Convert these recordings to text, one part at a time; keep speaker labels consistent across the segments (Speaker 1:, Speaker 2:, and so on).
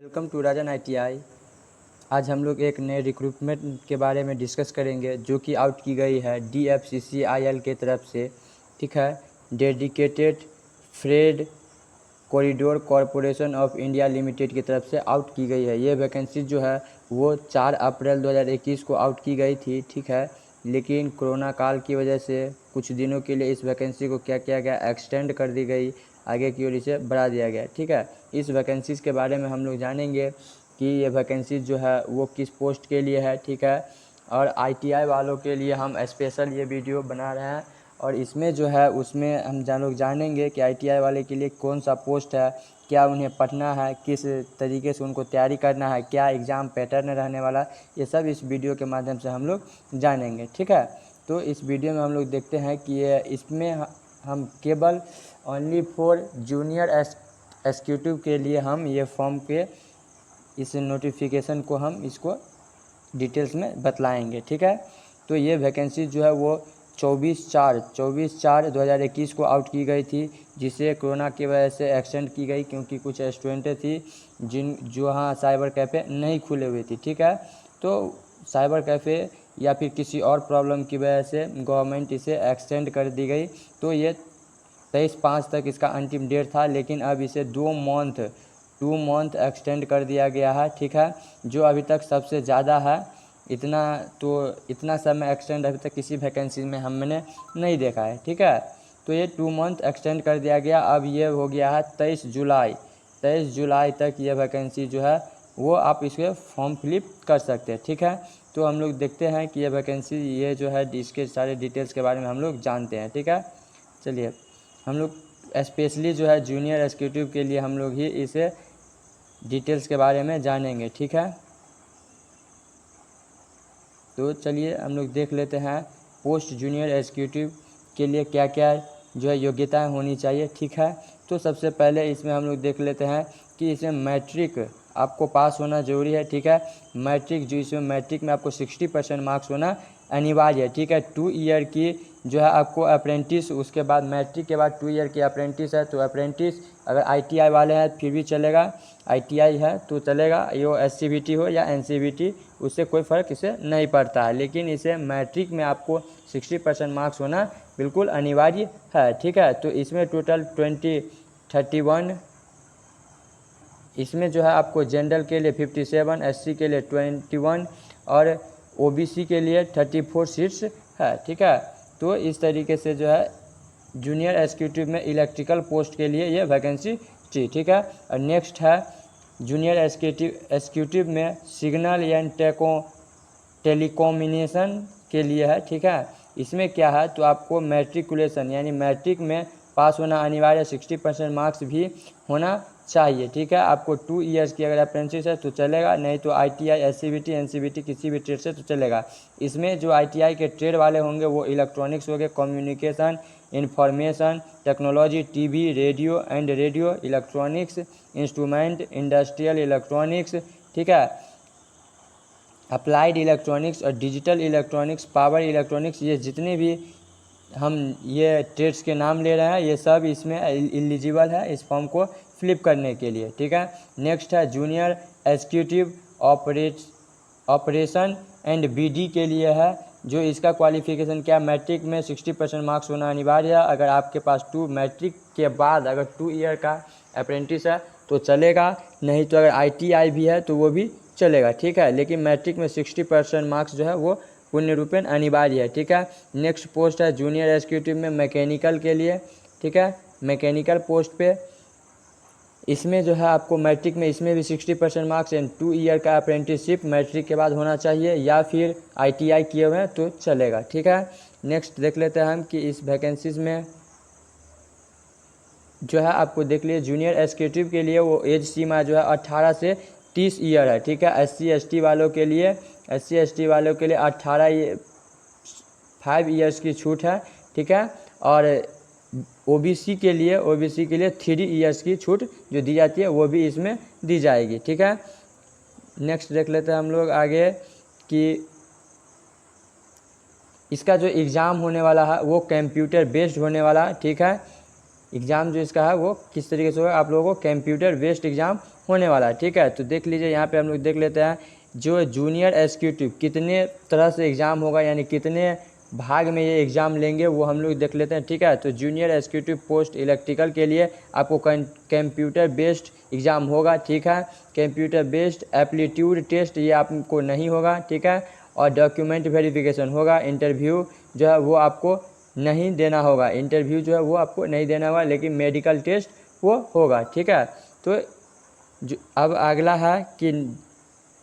Speaker 1: Welcome to Rajan ITI। आज हम लोग एक नए रिक्रूटमेंट के बारे में डिस्कस करेंगे जो कि आउट की गई है DFCCIL के तरफ से। ठीक है, dedicated freight corridor corporation of India limited की तरफ से आउट की गई है। ये वैकेंसी जो है वो 4 अप्रैल 2021 को आउट की गई थी। ठीक है, लेकिन कोरोना काल की वजह से कुछ दिनों के लिए इस वैकेंसी को क्या किया गया, एक्सटेंड कर दी गई, आगे की ओर इसे बढ़ा दिया गया। ठीक है, इस वैकेंसीज़ के बारे में हम लोग जानेंगे कि ये वैकेंसी जो है वो किस पोस्ट के लिए है। ठीक है, और ITI वालों के लिए हम स्पेशल ये वीडियो बना रहे हैं और इसमें जो है उसमें हम लोग जानेंगे कि ITI वाले के लिए कौन सा पोस्ट है, क्या उन्हें पढ़ना है, किस तरीके से उनको तैयारी करना है, क्या एग्ज़ाम पैटर्न रहने वाला, ये सब इस वीडियो के माध्यम से हम लोग जानेंगे। ठीक है, तो इस वीडियो में हम लोग देखते हैं कि ये इसमें हम केवल ओनली फॉर जूनियर एग्जीक्यूटिव के लिए हम ये फॉर्म के इस नोटिफिकेशन को हम इसको डिटेल्स में बतलाएंगे। ठीक है, तो ये वैकेंसी जो है वो 24/4/2021 को आउट की गई थी, जिसे कोरोना की वजह से एक्सटेंड की गई क्योंकि कुछ स्टूडेंटें थी जो हाँ साइबर कैफ़े नहीं खुले हुए थी। ठीक है, तो साइबर कैफ़े या फिर किसी और प्रॉब्लम की वजह से गवर्नमेंट इसे एक्सटेंड कर दी गई। तो ये 23/5 तक इसका अंतिम डेट था, लेकिन अब इसे 2 मंथ एक्सटेंड कर दिया गया है। ठीक है, जो अभी तक सबसे ज़्यादा है। इतना समय एक्सटेंड अभी तक किसी वैकेंसी में हमने नहीं देखा है। ठीक है, तो ये 2 मंथ एक्सटेंड कर दिया गया। अब ये हो गया है 23 जुलाई तक ये वैकेंसी जो है वो आप इसके फॉर्म फिलिप कर सकते हैं। ठीक है, तो हम लोग देखते हैं कि ये वैकेंसी ये जो है इसके सारे डिटेल्स के बारे में हम लोग जानते हैं। ठीक है, चलिए हम लोग स्पेशली जो है जूनियर एग्जीक्यूटिव के लिए हम लोग ही इसे डिटेल्स के बारे में जानेंगे। ठीक है, तो चलिए हम लोग देख लेते हैं पोस्ट जूनियर एग्जीक्यूटिव के लिए क्या क्या जो है योग्यताएं होनी चाहिए। ठीक है, तो सबसे पहले इसमें हम लोग देख लेते हैं कि इसमें मैट्रिक आपको पास होना ज़रूरी है। ठीक है, मैट्रिक में आपको 60% मार्क्स होना अनिवार्य है। ठीक है, 2 ईयर की जो है आपको अप्रेंटिस, उसके बाद मैट्रिक के बाद 2 ईयर की अप्रेंटिस है, तो अप्रेंटिस अगर ITI वाले हैं फिर भी चलेगा, ITI है तो चलेगा, ये SCVT हो या NCVT, उससे कोई फ़र्क इसे नहीं पड़ता है। लेकिन इसे मैट्रिक में आपको 60% मार्क्स होना बिल्कुल अनिवार्य है। ठीक है, तो इसमें टोटल 31 इसमें जो है आपको जनरल के लिए 57, SC के लिए 21 और OBC के लिए 34 सीट्स है। ठीक है, तो इस तरीके से जो है जूनियर एग्जीक्यूटिव में इलेक्ट्रिकल पोस्ट के लिए ये वैकेंसी थी। ठीक है, और नेक्स्ट है जूनियर एग्जीक्यूटिव में सिग्नल एंड टेलीकम्युनिकेशन के लिए है। ठीक है, इसमें क्या है तो आपको मैट्रिकुलेशन यानी मैट्रिक में पास होना अनिवार्य, 60% मार्क्स भी होना चाहिए। ठीक है, आपको 2 ईयर्स की अगर अप्रेंटिस है तो चलेगा, नहीं तो ITI SCVT NCVT किसी भी ट्रेड से तो चलेगा। इसमें जो ITI के ट्रेड वाले होंगे वो इलेक्ट्रॉनिक्स हो गए, communication, information technology, TV radio and radio electronics, instrument, industrial electronics. ठीक है, अप्लाइड इलेक्ट्रॉनिक्स और डिजिटल इलेक्ट्रॉनिक्स, पावर इलेक्ट्रॉनिक्स, ये जितने भी हम ये ट्रेड्स के नाम ले रहे हैं ये सब इसमें एलिजिबल है इस फॉर्म को फिलिप करने के लिए। ठीक है, नेक्स्ट है junior executive operation and BD के लिए है, जो इसका क्वालिफिकेशन क्या, मैट्रिक में 60% मार्क्स होना अनिवार्य है। अगर आपके पास मैट्रिक के बाद अगर 2 ईयर का अप्रेंटिस है तो चलेगा, नहीं तो अगर ITI भी है तो वो भी चलेगा। ठीक है, लेकिन मैट्रिक में 60% मार्क्स जो है वो पूर्ण रूपेण अनिवार्य है। ठीक है, नेक्स्ट पोस्ट है जूनियर एग्जीक्यूटिव में मैकेनिकल के लिए। ठीक है, मैकेनिकल पोस्ट पे इसमें जो है आपको मैट्रिक में इसमें भी 60% मार्क्स एंड 2 ईयर का अप्रेंटिसशिप मैट्रिक के बाद होना चाहिए, या फिर ITI किए हुए हैं तो चलेगा। ठीक है, नेक्स्ट देख लेते हैं हम कि इस वैकेंसीज में जो है आपको देख लिए जूनियर एग्जीक्यूटिव के लिए वो एज सीमा जो है 18 से 30 ईयर है। ठीक है, SC वालों के लिए 5 ईयर्स की छूट है। ठीक है, और OBC के लिए 3 ईयर्स की छूट जो दी जाती है वो भी इसमें दी जाएगी। ठीक है, नेक्स्ट देख लेते हैं हम लोग आगे कि इसका जो एग्ज़ाम होने वाला है वो कंप्यूटर बेस्ड होने वाला है। ठीक है, एग्ज़ाम जो इसका है वो किस तरीके से होगा, आप लोगों को कंप्यूटर बेस्ड एग्ज़ाम होने वाला है। ठीक है, तो देख लीजिए यहाँ पे हम लोग देख लेते हैं जो जूनियर एग्जीक्यूटिव कितने तरह से एग्ज़ाम होगा, यानी कितने भाग में ये एग्ज़ाम लेंगे वो हम लोग देख लेते हैं। ठीक है, तो जूनियर एग्जीक्यूटिव पोस्ट इलेक्ट्रिकल के लिए आपको कंप्यूटर बेस्ड एग्ज़ाम होगा। ठीक है, कंप्यूटर बेस्ड एप्टीट्यूड टेस्ट ये आपको नहीं होगा। ठीक है, और डॉक्यूमेंट वेरिफिकेशन होगा। इंटरव्यू जो है वो आपको नहीं देना होगा, इंटरव्यू जो है वो आपको नहीं देना होगा, लेकिन मेडिकल टेस्ट वो होगा। ठीक है, तो अब अगला है कि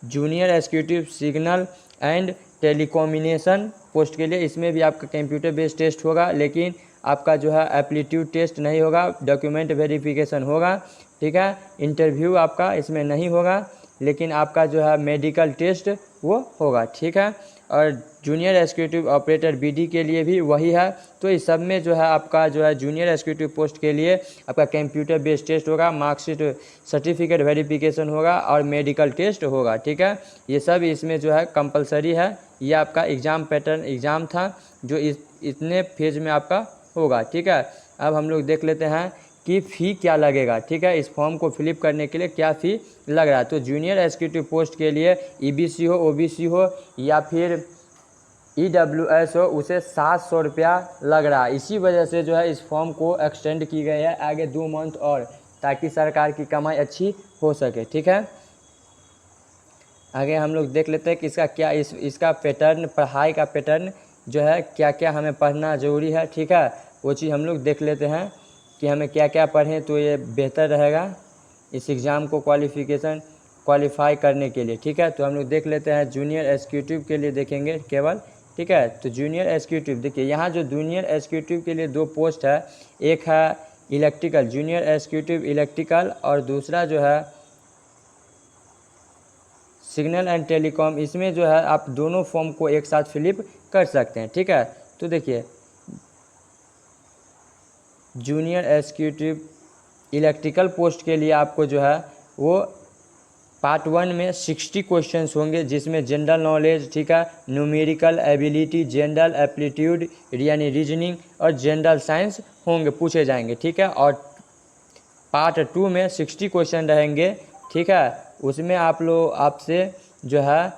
Speaker 1: junior executive signal and telecommunication post के लिए, इसमें भी आपका कंप्यूटर बेस्ड टेस्ट होगा, लेकिन आपका जो है एप्टीट्यूड टेस्ट नहीं होगा, डॉक्यूमेंट वेरिफिकेशन होगा। ठीक है, इंटरव्यू आपका इसमें नहीं होगा, लेकिन आपका जो है मेडिकल टेस्ट वो होगा। ठीक है, और जूनियर एग्जीक्यूटिव ऑपरेटर बीडी के लिए भी वही है। तो इस सब में जो है आपका जो है जूनियर एग्जीक्यूटिव पोस्ट के लिए आपका कंप्यूटर बेस्ड टेस्ट होगा, मार्कशीट सर्टिफिकेट वेरिफिकेशन होगा और मेडिकल टेस्ट होगा। ठीक है, ये सब इसमें जो है कंपलसरी है। ये आपका एग्ज़ाम पैटर्न एग्ज़ाम था जो इतने फेज में आपका होगा। ठीक है, अब हम लोग देख लेते हैं कि फ़ी क्या लगेगा। ठीक है, इस फॉर्म को फिलअप करने के लिए क्या फ़ी लग रहा है। तो जूनियर एग्जीक्यूटिव पोस्ट के लिए ईबीसी हो, ओबीसी हो या फिर ईडब्ल्यूएस हो, उसे 700 रुपया लग रहा है। इसी वजह से जो है इस फॉर्म को एक्सटेंड की गई है आगे 2 मंथ और, ताकि सरकार की कमाई अच्छी हो सके। ठीक है, आगे हम लोग देख लेते हैं कि इसका क्या इसका पैटर्न, पढ़ाई का पैटर्न जो है क्या क्या हमें पढ़ना ज़रूरी है। ठीक है, वो चीज़ हम लोग देख लेते हैं कि हमें क्या क्या पढ़ें तो ये बेहतर रहेगा इस एग्ज़ाम को क्वालिफाई करने के लिए। ठीक है, तो हम लोग देख लेते हैं जूनियर एग्जीक्यूटिव के लिए देखेंगे केवल। ठीक है, तो जूनियर एग्जीक्यूटिव देखिए, यहाँ जो जूनियर एग्जीक्यूटिव के लिए 2 पोस्ट है, एक है इलेक्ट्रिकल, जूनियर एग्जीक्यूटिव इलेक्ट्रिकल, और दूसरा जो है सिग्नल एंड टेलीकॉम। इसमें जो है आप दोनों फॉर्म को एक साथ फिलअप कर सकते हैं। ठीक है, तो देखिए जूनियर एग्जीक्यूटिव इलेक्ट्रिकल पोस्ट के लिए आपको जो है वो पार्ट 1 में 60 क्वेश्चंस होंगे, जिसमें जनरल नॉलेज, ठीक है, न्यूमेरिकल एबिलिटी, जनरल एप्टीट्यूड यानी रीजनिंग और जनरल साइंस होंगे, पूछे जाएंगे। ठीक है, और पार्ट 2 में 60 क्वेश्चन रहेंगे। ठीक है, उसमें आपसे जो है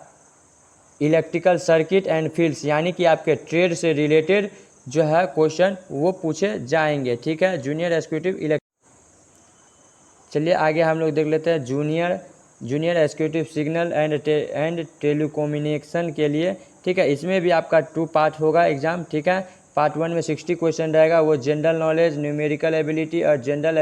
Speaker 1: इलेक्ट्रिकल सर्किट एंड फील्ड्स यानी कि आपके ट्रेड से रिलेटेड जो है क्वेश्चन वो पूछे जाएंगे। ठीक है, जूनियर एग्जीक्यूटिव चलिए आगे हम लोग देख लेते हैं junior executive signal and telecommunication के लिए। ठीक है, इसमें भी आपका 2 पार्ट होगा एग्ज़ाम। ठीक है, पार्ट 1 में 60 क्वेश्चन रहेगा, वो जनरल नॉलेज, न्यूमेरिकल एबिलिटी और जनरल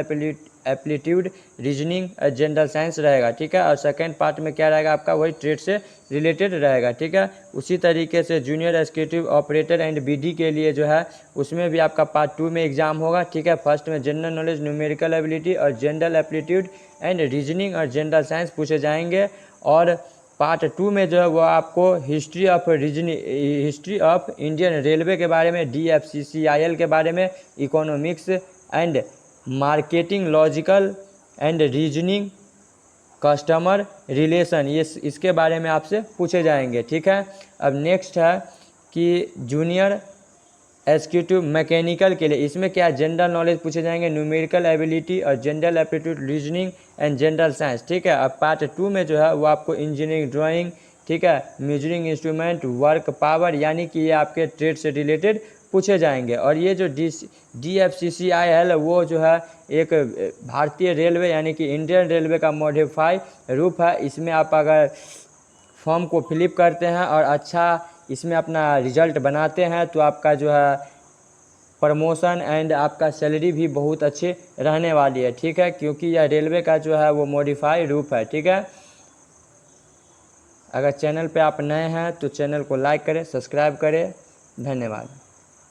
Speaker 1: एप्टीट्यूड, रीजनिंग और जनरल साइंस रहेगा। ठीक है, और सेकंड पार्ट में क्या रहेगा आपका, वही ट्रेड से रिलेटेड रहेगा। ठीक है, उसी तरीके से junior executive operator and BD के लिए जो है उसमें भी आपका पार्ट 2 में एग्ज़ाम होगा। ठीक है, फर्स्ट में जनरल नॉलेज, न्यूमेरिकल एबिलिटी और जनरल एप्टीट्यूड एंड रीजनिंग और जनरल साइंस पूछे जाएंगे, और पार्ट 2 में जो है वो आपको हिस्ट्री ऑफ इंडियन रेलवे के बारे में, DFCCIL के बारे में, economics and marketing, logical and reasoning, customer relation, ये इसके बारे में आपसे पूछे जाएंगे। ठीक है, अब नेक्स्ट है कि जूनियर एग्जीक्यूटिव मैकेनिकल के लिए, इसमें क्या जनरल नॉलेज पूछे जाएंगे, न्यूमेरिकल एबिलिटी और general aptitude, reasoning and general science. ठीक है, अब पार्ट 2 में जो है वो आपको इंजीनियरिंग ड्राइंग, ठीक है, मेजरिंग इंस्ट्रूमेंट, वर्क पावर यानी कि ये आपके ट्रेड से रिलेटेड पूछे जाएंगे। और ये जो DFCCIL वो जो है एक भारतीय रेलवे यानी कि इंडियन रेलवे का मॉडिफाई रूप है। इसमें आप अगर फॉर्म को फिलअप करते हैं और अच्छा इसमें अपना रिजल्ट बनाते हैं तो आपका जो है प्रमोशन एंड आपका सैलरी भी बहुत अच्छे रहने वाली है। ठीक है, क्योंकि यह रेलवे का जो है वो मॉडिफाई रूप है। ठीक है, अगर चैनल पे आप नए हैं तो चैनल को लाइक करें, सब्सक्राइब करें। धन्यवाद।